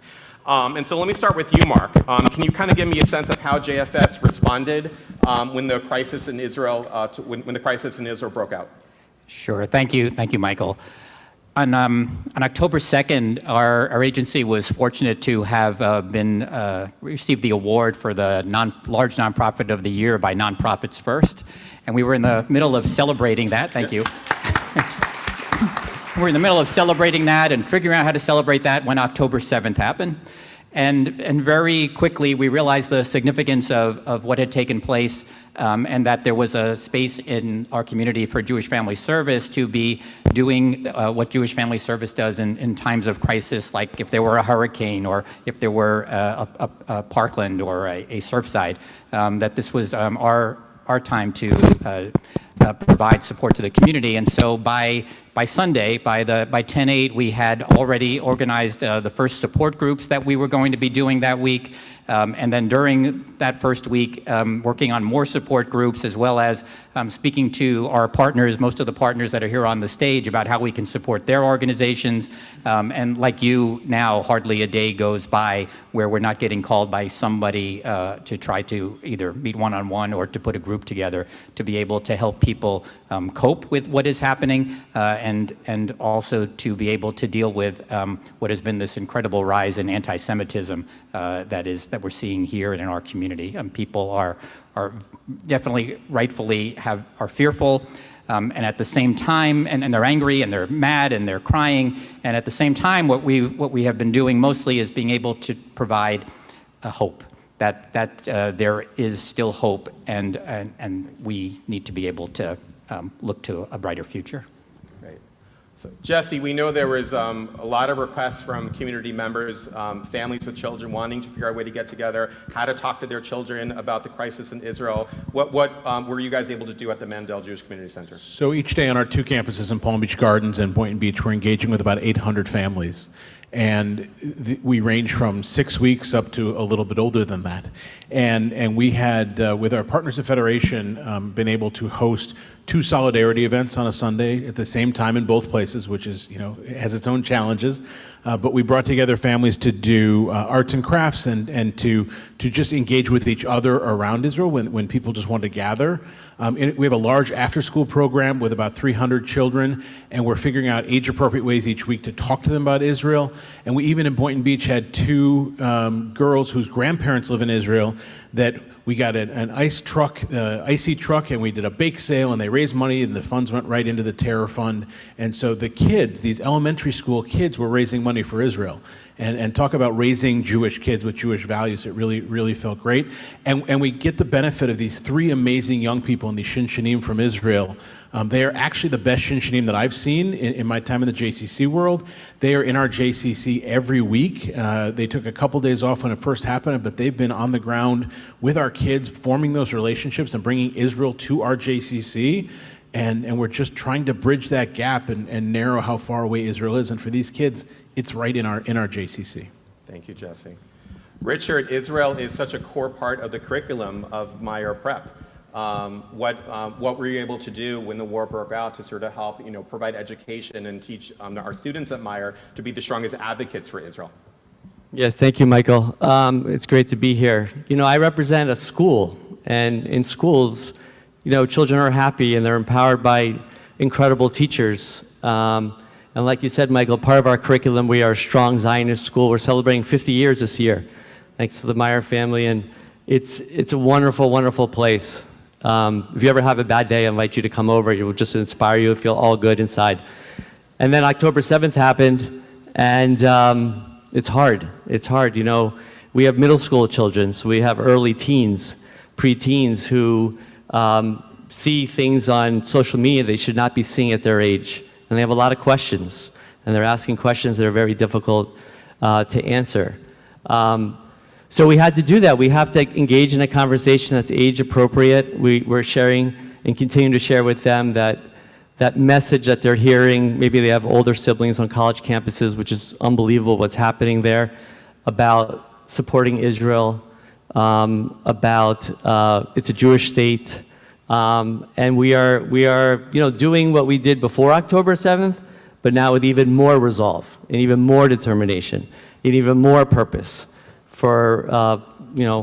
And so let me start with you, Mark. Can you kind of give me a sense of how JFS responded when the crisis in Israel when the crisis in Israel broke out? Sure. Thank you, Michael. On October 2nd, our agency was fortunate to have received the award for the large nonprofit of the year by Nonprofits First, and we were in the middle of celebrating that. Thank you. We're in the middle of celebrating that and figuring out how to celebrate that when October 7th happened. And very quickly, we realized the significance of what had taken place and that there was a space in our community for Jewish Family Service to be doing what Jewish Family Service does in times of crisis, like if there were a hurricane or if there were a Parkland or a Surfside, that this was our time to provide support to the community. And so by Sunday, by 10/8, we had already organized the first support groups that we were going to be doing that week. And then during that first week, working on more support groups, as well as speaking to our partners, most of the partners that are here on the stage, about how we can support their organizations. And like you now, hardly a day goes by where we're not getting called by somebody to try to either meet one-on-one or to put a group together to be able to help people cope with what is happening and also to be able to deal with what has been this incredible rise in anti-Semitism that we're seeing here and in our community. People are definitely rightfully are fearful, and at the same time, and they're angry and they're mad and they're crying, and at the same time, what we have been doing mostly is being able to provide hope. That there is still hope, and we need to be able to look to a brighter future. Great. So, Jesse, we know there was a lot of requests from community members, families with children wanting to figure out a way to get together, how to talk to their children about the crisis in Israel. What were you guys able to do at the Mandel Jewish Community Center? So each day on our two campuses in Palm Beach Gardens and Boynton Beach, we're engaging with about 800 families. And we range from 6 weeks up to a little bit older than that. And we had, with our partners at Federation, been able to host 2 solidarity events on a Sunday at the same time in both places, which is, has its own challenges. But we brought together families to do arts and crafts and to just engage with each other around Israel when people just want to gather. We have a large after-school program with about 300 children, and we're figuring out age-appropriate ways each week to talk to them about Israel. And we even in Boynton Beach had 2 girls whose grandparents live in Israel that we got an icy truck, and we did a bake sale, and they raised money, and the funds went right into the Terror Fund. And so the kids, these elementary school kids, were raising money for Israel. And talk about raising Jewish kids with Jewish values. It really, really felt great. And we get the benefit of these 3 amazing young people in the Shinshanim from Israel. They are actually the best Shinshanim that I've seen in my time in the JCC world. They are in our JCC every week. They took a couple days off when it first happened, but they've been on the ground with our kids, forming those relationships and bringing Israel to our JCC. And we're just trying to bridge that gap and narrow how far away Israel is. And for these kids, it's right in our JCC. Thank you, Jesse. Richard, Israel is such a core part of the curriculum of Meyer Prep. what were you able to do when the war broke out to sort of help, provide education and teach our students at Meyer to be the strongest advocates for Israel? Yes, thank you, Michael. It's great to be here. I represent a school, and in schools, children are happy and they're empowered by incredible teachers. And like you said, Michael, part of our curriculum, we are a strong Zionist school. We're celebrating 50 years this year, thanks to the Meyer family, and it's a wonderful, wonderful place. If you ever have a bad day, I invite you to come over. It will just inspire you, feel all good inside. And then October 7th happened, and it's hard. It's hard, We have middle school children, so we have early teens, pre-teens who see things on social media they should not be seeing at their age. And they have a lot of questions, and they're asking questions that are very difficult to answer. So we had to do that. We have to engage in a conversation that's age appropriate. We're sharing and continuing to share with them that message that they're hearing. Maybe they have older siblings on college campuses, which is unbelievable what's happening there, about supporting Israel, about it's a Jewish state. And we are doing what we did before October 7th, but now with even more resolve and even more determination and even more purpose for,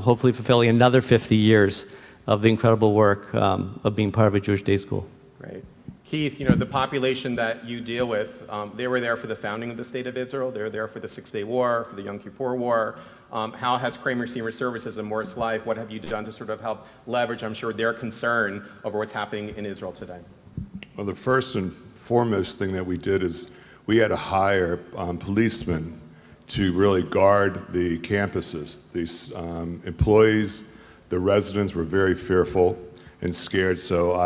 hopefully fulfilling another 50 years of the incredible work of being part of a Jewish day school. Great. Keith, the population that you deal with, they were there for the founding of the State of Israel. They were there for the Six-Day War, for the Yom Kippur War. How has Kramer Senior Services and Morris Life, what have you done to sort of help leverage, I'm sure, their concern over what's happening in Israel today? Well, the first and foremost thing that we did is we had to hire policemen to really guard the campuses. These employees, the residents were very fearful and scared. So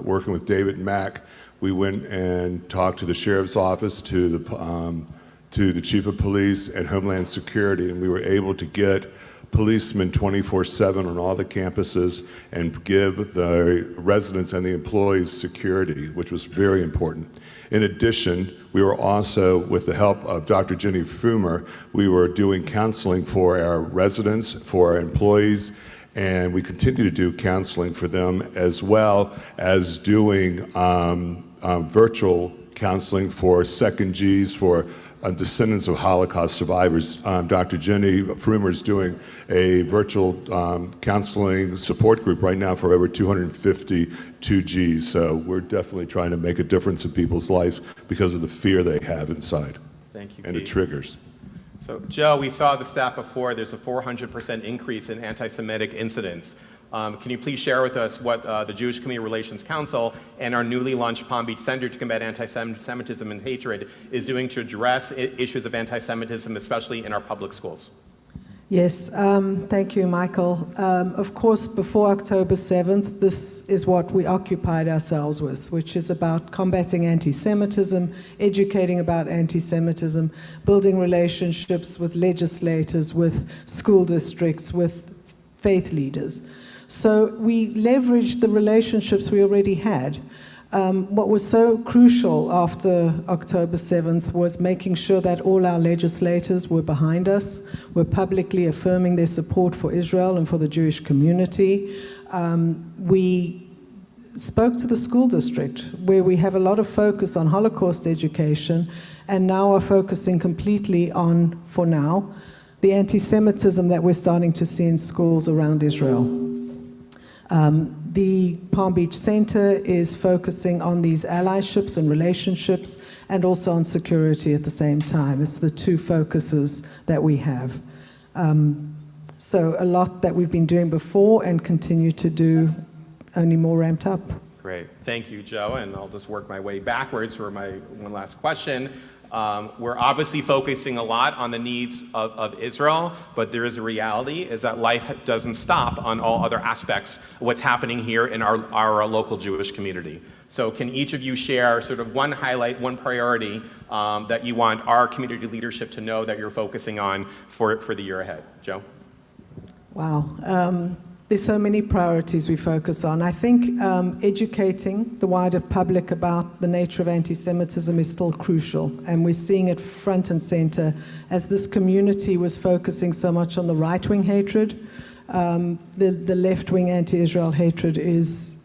working with David Mack, we went and talked to the sheriff's office, to the chief of police and Homeland Security, and we were able to get policemen 24/7 on all the campuses and give the residents and the employees security, which was very important. In addition, we were also, with the help of Dr. Jenny Frumer, we were doing counseling for our residents, for our employees, and we continue to do counseling for them, as well as doing virtual counseling for second Gs, for descendants of Holocaust survivors. Dr. Jenny Frumer is doing a virtual counseling support group right now for over 252 Gs. So we're definitely trying to make a difference in people's lives because of the fear they have inside. Thank you, and Keith. the triggers. So, Joe, we saw the stat before. There's a 400% increase in anti-Semitic incidents. Can you please share with us what the Jewish Community Relations Council and our newly launched Palm Beach Center to Combat Anti-Semitism and Hatred is doing to address issues of anti-Semitism, especially in our public schools? Yes, thank you, Michael. Of course, before October 7th, this is what we occupied ourselves with, which is about combating anti-Semitism, educating about anti-Semitism, building relationships with legislators, with school districts, with faith leaders. So we leveraged the relationships we already had. What was so crucial after October 7th was making sure that all our legislators were behind us, were publicly affirming their support for Israel and for the Jewish community. We spoke to the school district, where we have a lot of focus on Holocaust education, and now are focusing completely on, for now, the anti-Semitism that we're starting to see in schools around Israel. The Palm Beach Center is focusing on these allyships and relationships, and also on security at the same time. It's the two focuses that we have. So a lot that we've been doing before and continue to do, only more ramped up. Great. Thank you, Joe. And I'll just work my way backwards for my one last question. We're obviously focusing a lot on the needs of Israel, but there is a reality is that life doesn't stop on all other aspects of what's happening here in our local Jewish community. So can each of you share sort of one highlight, one priority that you want our community leadership to know that you're focusing on for the year ahead? Joe? Wow. There's so many priorities we focus on. I think educating the wider public about the nature of anti-Semitism is still crucial, and we're seeing it front and center as this community was focusing so much on the right-wing hatred. The left-wing anti-Israel hatred is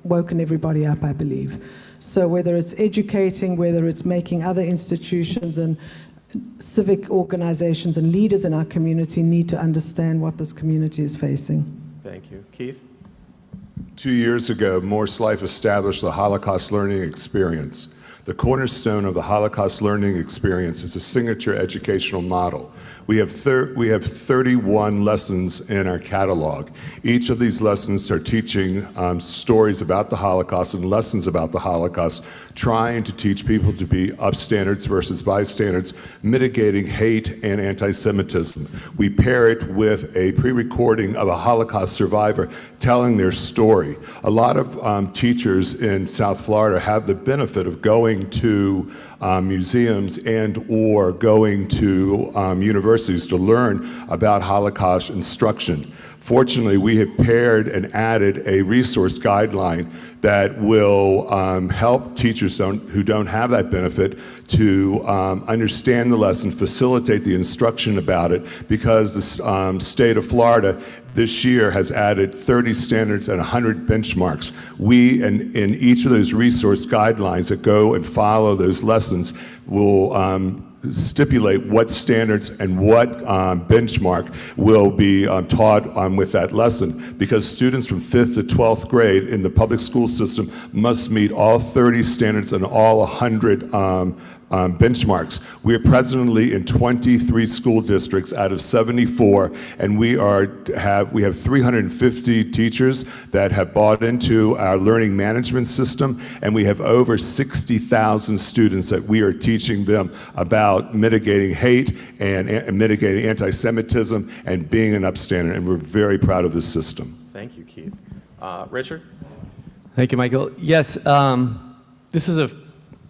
woken everybody up, I believe. So whether it's educating, whether it's making other institutions and civic organizations and leaders in our community need to understand what this community is facing. Thank you. Keith? 2 years ago, Morse Life established the Holocaust Learning Experience. The cornerstone of the Holocaust Learning Experience is a signature educational model. We have 31 lessons in our catalog. Each of these lessons are teaching stories about the Holocaust and lessons about the Holocaust, trying to teach people to be upstanders versus bystanders, mitigating hate and anti-Semitism. We pair it with a pre-recording of a Holocaust survivor telling their story. A lot of teachers in South Florida have the benefit of going to museums and or going to universities to learn about Holocaust instruction. Fortunately, we have paired and added a resource guideline that will help teachers who don't have that benefit to understand the lesson, facilitate the instruction about it, because the state of Florida this year has added 30 standards and 100 benchmarks. We, in each of those resource guidelines that go and follow those lessons, will stipulate what standards and what benchmark will be taught with that lesson, because students from 5th to 12th grade in the public school system must meet all 30 standards and all 100 benchmarks. We are presently in 23 school districts out of 74, and we have 350 teachers that have bought into our learning management system, and we have over 60,000 students that we are teaching them about mitigating hate and mitigating anti-Semitism and being an upstander, and we're very proud of this system. Thank you, Keith. Richard? Thank you, Michael. Yes, this is an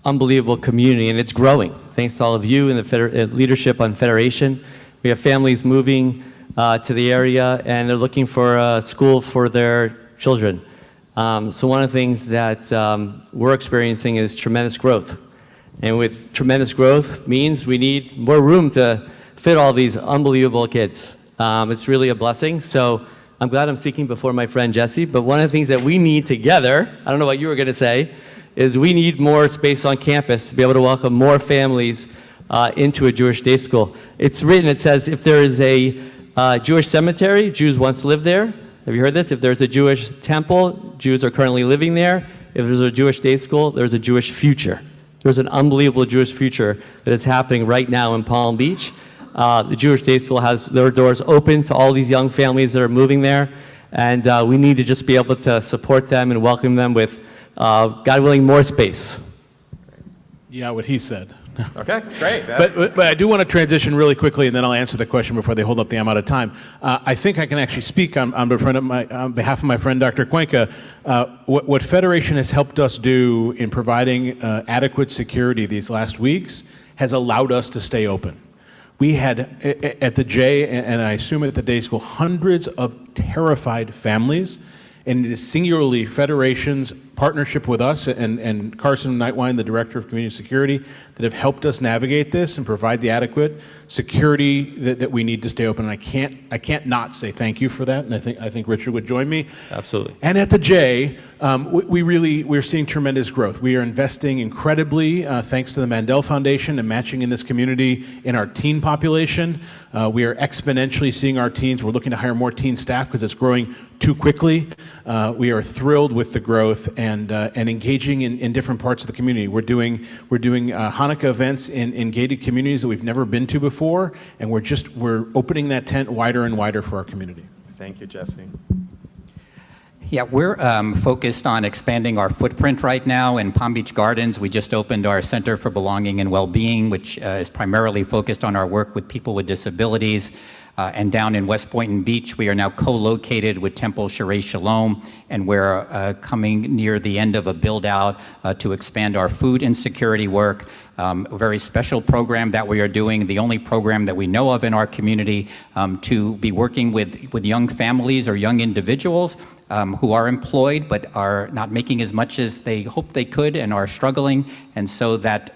unbelievable community, and it's growing thanks to all of you and the leadership on Federation. We have families moving to the area, and they're looking for a school for their children. So one of the things that we're experiencing is tremendous growth. And with tremendous growth means we need more room to fit all these unbelievable kids. It's really a blessing. So I'm glad I'm speaking before my friend Jesse, but one of the things that we need together, I don't know what you were going to say, is we need more space on campus to be able to welcome more families into a Jewish day school. It's written, it says, if there is a Jewish cemetery, Jews once lived there. Have you heard this? If there's a Jewish temple, Jews are currently living there. If there's a Jewish day school, there's a Jewish future. There's an unbelievable Jewish future that is happening right now in Palm Beach. The Jewish day school has their doors open to all these young families that are moving there, and we need to just be able to support them and welcome them with, God willing, more space. Yeah, what he said. Okay, great. But I do want to transition really quickly, and then I'll answer the question before they hold up the amount of time. I think I can actually speak on behalf of my friend Dr. Cuenca. What Federation has helped us do in providing adequate security these last weeks has allowed us to stay open. We had, at the J, and I assume at the day school, hundreds of terrified families, and it is singularly Federation's partnership with us and Carson Nightwine, the Director of Community Security, that have helped us navigate this and provide the adequate security that we need to stay open. And I can't not say thank you for that, and I think Richard would join me. Absolutely. And at the J, we're seeing tremendous growth. We are investing incredibly, thanks to the Mandel Foundation and matching in this community in our teen population. We are exponentially seeing our teens. We're looking to hire more teen staff because it's growing too quickly. We are thrilled with the growth and engaging in different parts of the community. We're doing Hanukkah events in gated communities that we've never been to before, and we're opening that tent wider and wider for our community. Thank you, Jesse. Yeah, we're focused on expanding our footprint right now in Palm Beach Gardens. We just opened our Center for Belonging and Wellbeing, which is primarily focused on our work with people with disabilities. And down in West Boynton Beach, we are now co-located with Temple Sherei Shalom, and we're coming near the end of a build-out to expand our food insecurity work. a very special program that we are doing, the only program that we know of in our community to be working with young families or young individuals who are employed but are not making as much as they hope they could and are struggling. And so that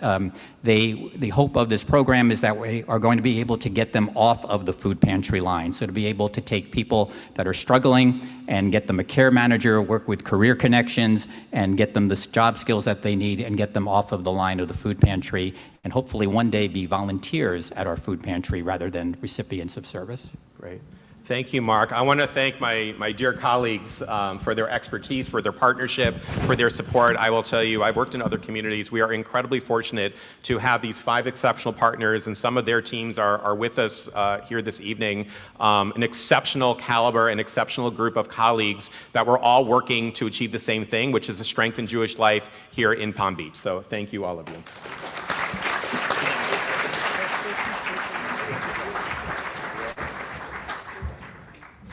the hope of this program is that we are going to be able to get them off of the food pantry line. So to be able to take people that are struggling and get them a care manager, work with Career Connections, and get them the job skills that they need and get them off of the line of the food pantry, and hopefully one day be volunteers at our food pantry rather than recipients of service. Great. Thank you, Mark. I want to thank my dear colleagues for their expertise, for their partnership, for their support. I will tell you, I've worked in other communities. We are incredibly fortunate to have these 5 exceptional partners, and some of their teams are with us here this evening. An exceptional caliber, an exceptional group of colleagues that we're all working to achieve the same thing, which is to strengthen Jewish life here in Palm Beach. So thank you, all of you.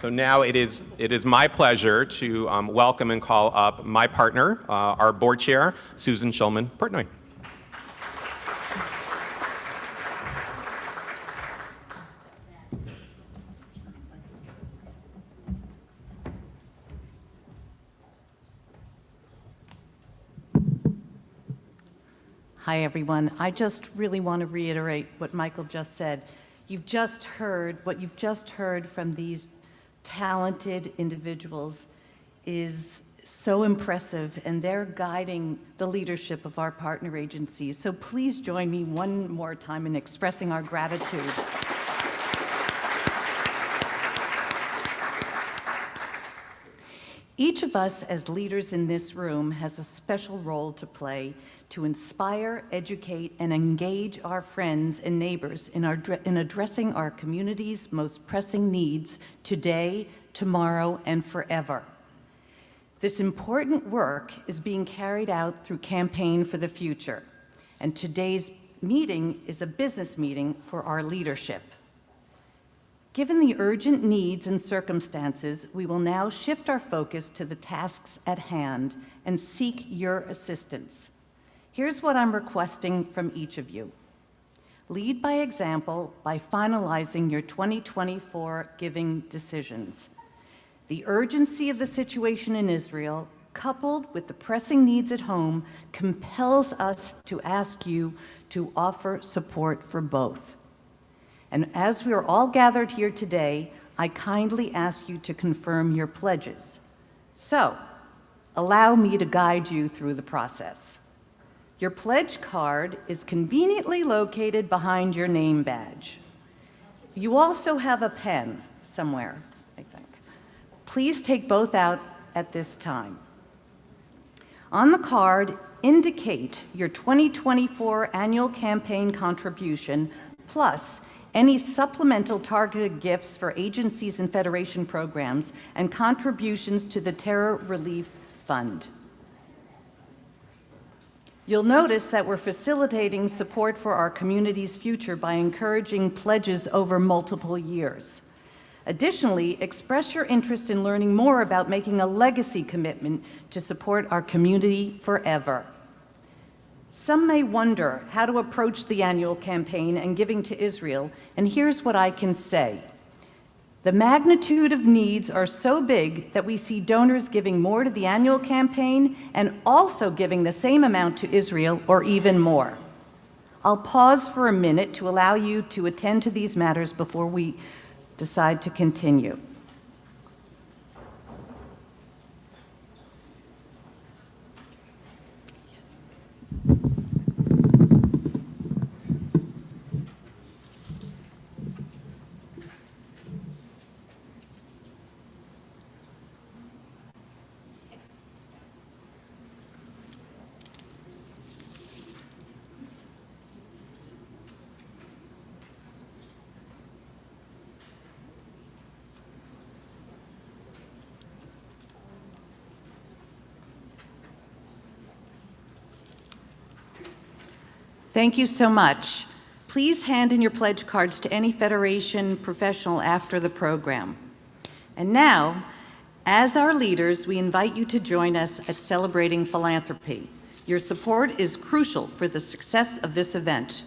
So now it is my pleasure to welcome and call up my partner, our board chair, Susan Schulman Portnoy. Hi, everyone. I just really want to reiterate what Michael just said. What you've just heard from these talented individuals is so impressive, and they're guiding the leadership of our partner agencies. So please join me one more time in expressing our gratitude. Each of us as leaders in this room has a special role to play to inspire, educate, and engage our friends and neighbors in addressing our community's most pressing needs today, tomorrow, and forever. This important work is being carried out through Campaign for the Future, and today's meeting is a business meeting for our leadership. Given the urgent needs and circumstances, we will now shift our focus to the tasks at hand and seek your assistance. Here's what I'm requesting from each of you. Lead by example by finalizing your 2024 giving decisions. The urgency of the situation in Israel, coupled with the pressing needs at home, compels us to ask you to offer support for both. And as we are all gathered here today, I kindly ask you to confirm your pledges. So, allow me to guide you through the process. Your pledge card is conveniently located behind your name badge. You also have a pen somewhere, I think. Please take both out at this time. On the card, indicate your 2024 annual campaign contribution plus any supplemental targeted gifts for agencies and federation programs and contributions to the Terror Relief Fund. You'll notice that we're facilitating support for our community's future by encouraging pledges over multiple years. Additionally, express your interest in learning more about making a legacy commitment to support our community forever. Some may wonder how to approach the annual campaign and giving to Israel, and here's what I can say. The magnitude of needs are so big that we see donors giving more to the annual campaign and also giving the same amount to Israel or even more. I'll pause for a minute to allow you to attend to these matters before we decide to continue. Thank you so much. Please hand in your pledge cards to any Federation professional after the program. And now, as our leaders, we invite you to join us at Celebrating Philanthropy. Your support is crucial for the success of this event.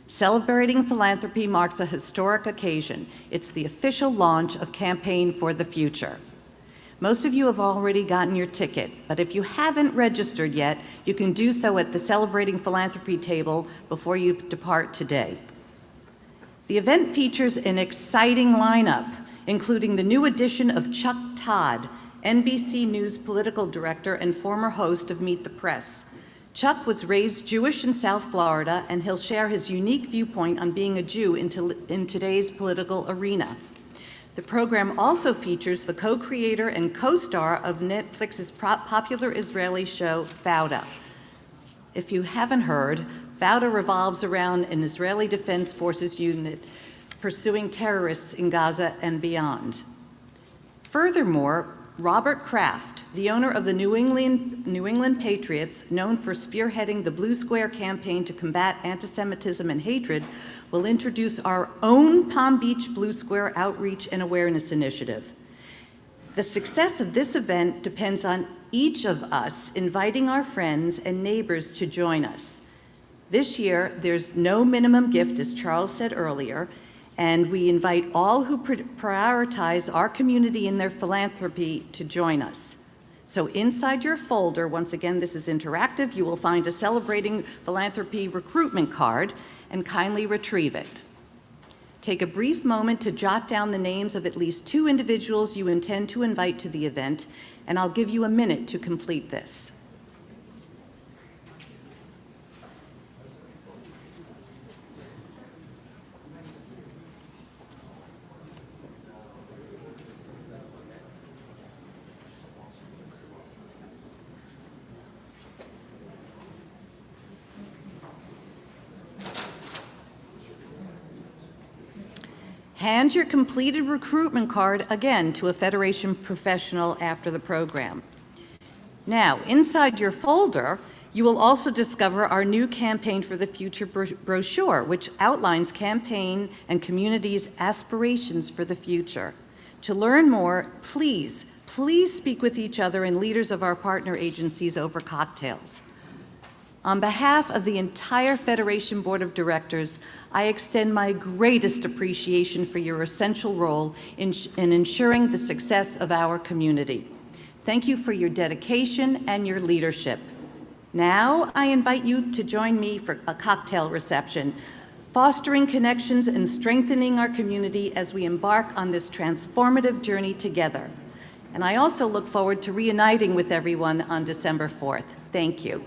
Celebrating Philanthropy marks a historic occasion. It's the official launch of Campaign for the Future. Most of you have already gotten your ticket, but if you haven't registered yet, you can do so at the Celebrating Philanthropy table before you depart today. The event features an exciting lineup, including the new addition of Chuck Todd, NBC News political director and former host of Meet the Press. Chuck was raised Jewish in South Florida, and he'll share his unique viewpoint on being a Jew in today's political arena. The program also features the co-creator and co-star of Netflix's popular Israeli show, Fauda. If you haven't heard, Fauda revolves around an Israeli Defense Forces unit pursuing terrorists in Gaza and beyond. Furthermore, Robert Kraft, the owner of the New England Patriots, known for spearheading the Blue Square campaign to combat anti-Semitism and hatred, will introduce our own Palm Beach Blue Square Outreach and Awareness Initiative. The success of this event depends on each of us inviting our friends and neighbors to join us. This year, there's no minimum gift, as Charles said earlier, and we invite all who prioritize our community in their philanthropy to join us. So inside your folder, once again, this is interactive, you will find a Celebrating Philanthropy recruitment card, and kindly retrieve it. Take a brief moment to jot down the names of at least 2 individuals you intend to invite to the event, and I'll give you a minute to complete this. Hand your completed recruitment card again to a Federation professional after the program. Now, inside your folder, you will also discover our new Campaign for the Future brochure, which outlines campaign and community's aspirations for the future. To learn more, please speak with each other and leaders of our partner agencies over cocktails. On behalf of the entire Federation Board of Directors, I extend my greatest appreciation for your essential role in ensuring the success of our community. Thank you for your dedication and your leadership. Now, I invite you to join me for a cocktail reception, fostering connections and strengthening our community as we embark on this transformative journey together. And I also look forward to reuniting with everyone on December 4th. Thank you.